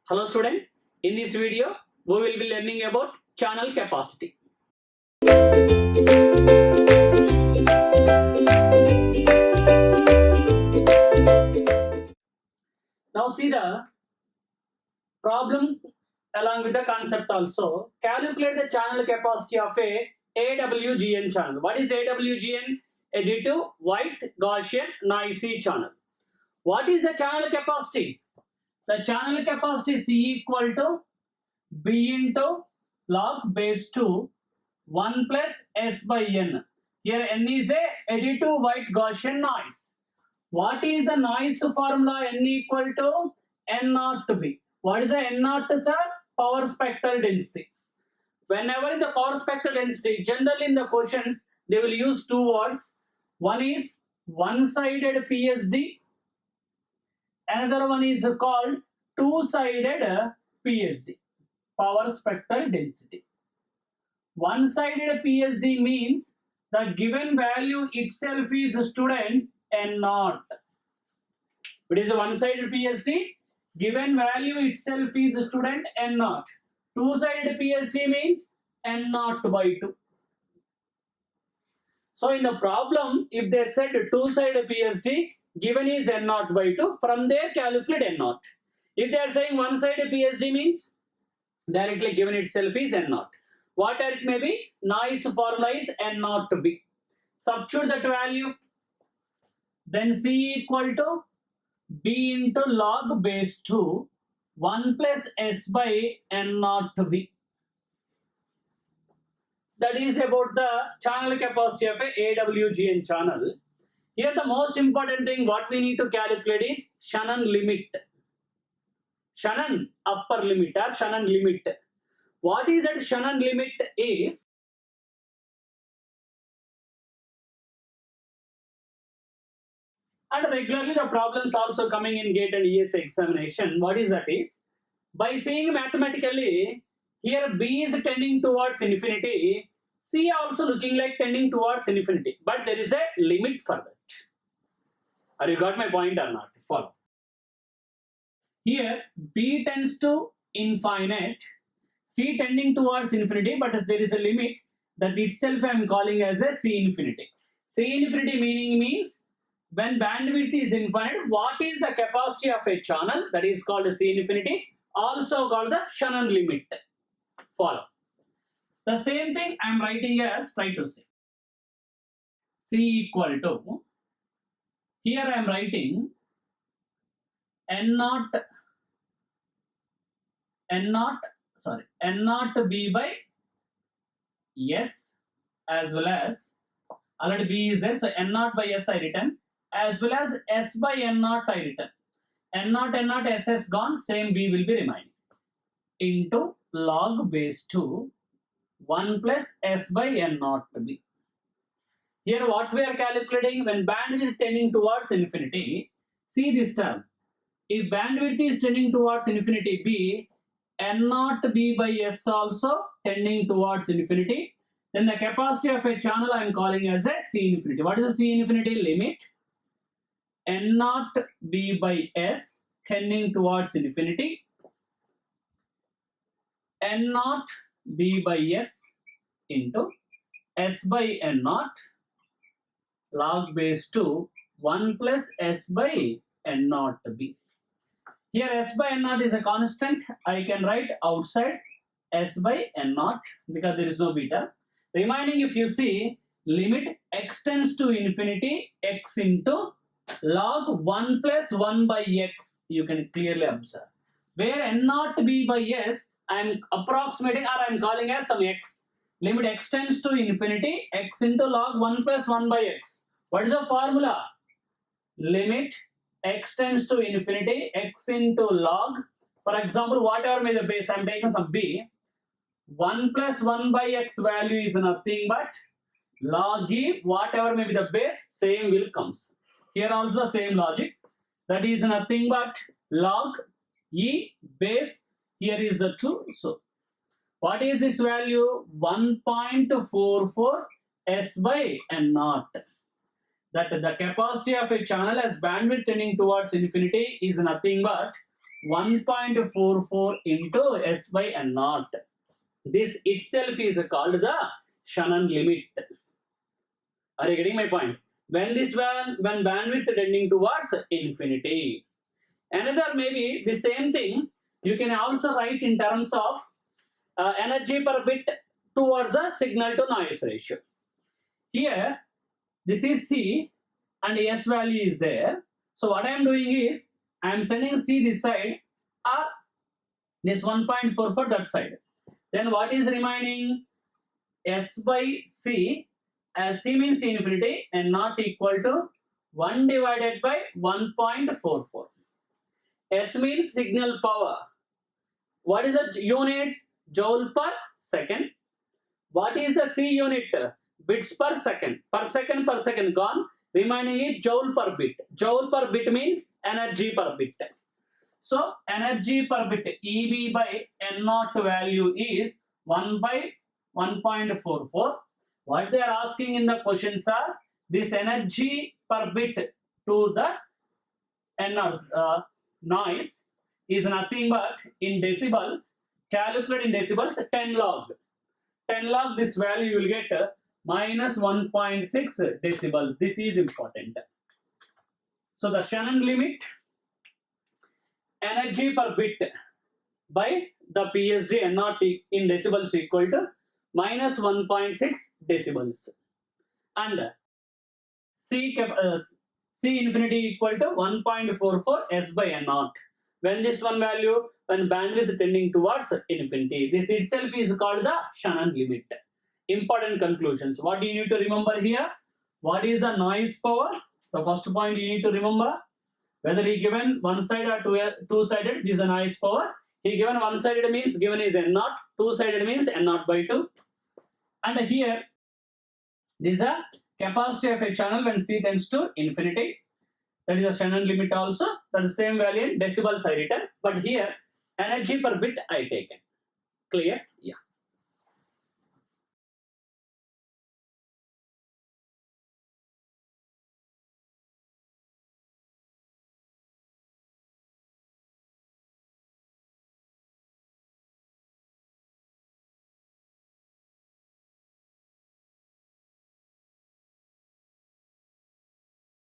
Hello student, in this video we will be learning about channel capacity. Now see the problem along with the concept also. Calculate the channel capacity of a AWGN channel. What is AWGN? Additive White Gaussian Noisy Channel. What is the channel capacity? The channel capacity is equal to B into log base 2 1 plus S by N. Here N is a additive white Gaussian noise. What is the noise formula? N equal to N naught B. What is the N naught, sir? Power spectral density. Whenever in the power spectral density, generally in the questions, they will use two words. One is one-sided PSD. Another one is called two-sided PSD. Power spectral density. One-sided PSD means the given value itself is students N naught. It is a one-sided PSD. Given value itself is student N naught. Two-sided PSD means N naught by 2. So in the problem, if they said two-sided PSD, given is N naught by 2, from there calculate N naught. If they are saying one-sided PSD means directly given itself is N naught. Whatever it may be, noise formula is N naught B. Substitute that value. Then C equal to B into log base 2 1 plus S by N naught B. That is about the channel capacity of a AWGN channel. Here the most important thing what we need to calculate is Shannon limit. Shannon upper limit or Shannon limit. What is that Shannon limit is? And regularly the problems also coming in GATE and ESA examination. What is that is? By saying mathematically, here B is tending towards infinity, C also looking like tending towards infinity. But there is a limit for that. Are you got my point or not? Follow. Here B tends to infinite, C tending towards infinity, but there is a limit that itself I am calling as a C infinity. C infinity meaning means when bandwidth is infinite, what is the capacity of a channel? That is called C infinity, also called the Shannon limit. Follow. The same thing I am writing as, try to see. C equal to, here I am writing N naught B by S as well as, already B is there, so N naught by S I written, as well as S by N naught I written. N naught S has gone, same B will be remaining. Into log base 2 1 plus S by N naught B. Here what we are calculating, when bandwidth is tending towards infinity, see this term. If bandwidth is tending towards infinity B, N naught B by S also tending towards infinity, then the capacity of a channel I am calling as a C infinity. What is the C infinity? Limit N naught B by S tending towards infinity, N naught B by S into S by N naught log base 2 1 plus S by N naught B. Here S by N naught is a constant. I can write outside S by N naught because there is no beta. Remaining, if you see, limit x tends to infinity x into log 1 plus 1 by x. You can clearly observe. Where N naught B by S, I am approximating or I am calling as some x. Limit x tends to infinity x into log 1 plus 1 by x. What is the formula? Limit x tends to infinity x into log, for example, whatever may the base, I am taking some b, 1 plus 1 by x value is nothing but log e, whatever may be the base, same will comes. Here also the same logic, that is nothing but log e base, here is the 2. So what is this value? 1.44 S by N naught. That the capacity of a channel as bandwidth tending towards infinity is nothing but 1.44 into S by N naught. This itself is called the Shannon limit. Are you getting my point? When bandwidth tending towards infinity. Another maybe the same thing you can also write in terms of energy per bit towards the signal to noise ratio. Here this is C and S value is there. So what I am doing is I am sending C this side or this 1.44 that side. Then what is remaining? S by C, as C means infinity and not equal to 1 divided by 1.44. S means signal power. What is the units? Joule per second. What is the C unit? Bits per second. Per second gone. Remaining is joule per bit. Joule per bit means energy per bit. So energy per bit EB by N naught value is 1 by 1.44. What they are asking in the questions are this energy per bit to the N noise is nothing but in decibels, calculated in decibels 10 log. 10 log this value you will get minus 1.6 decibel. This is important. So the Shannon limit energy per bit by the PSD N naught in decibels equal to minus 1.6 decibels and C infinity equal to 1.44 S by N naught. When this one value, when bandwidth tending towards infinity, this itself is called the Shannon limit. Important conclusions. What do you need to remember here? What is the noise power? The first point you need to remember. Whether he given one side or two-sided, this is a noise power. He given one-sided means given is N naught, two-sided means N naught by 2. And here, this is a capacity of a channel when C tends to infinity. That is a Shannon limit also. That is the same value in decibels I written. But here, energy per bit I taken. Clear? Yeah.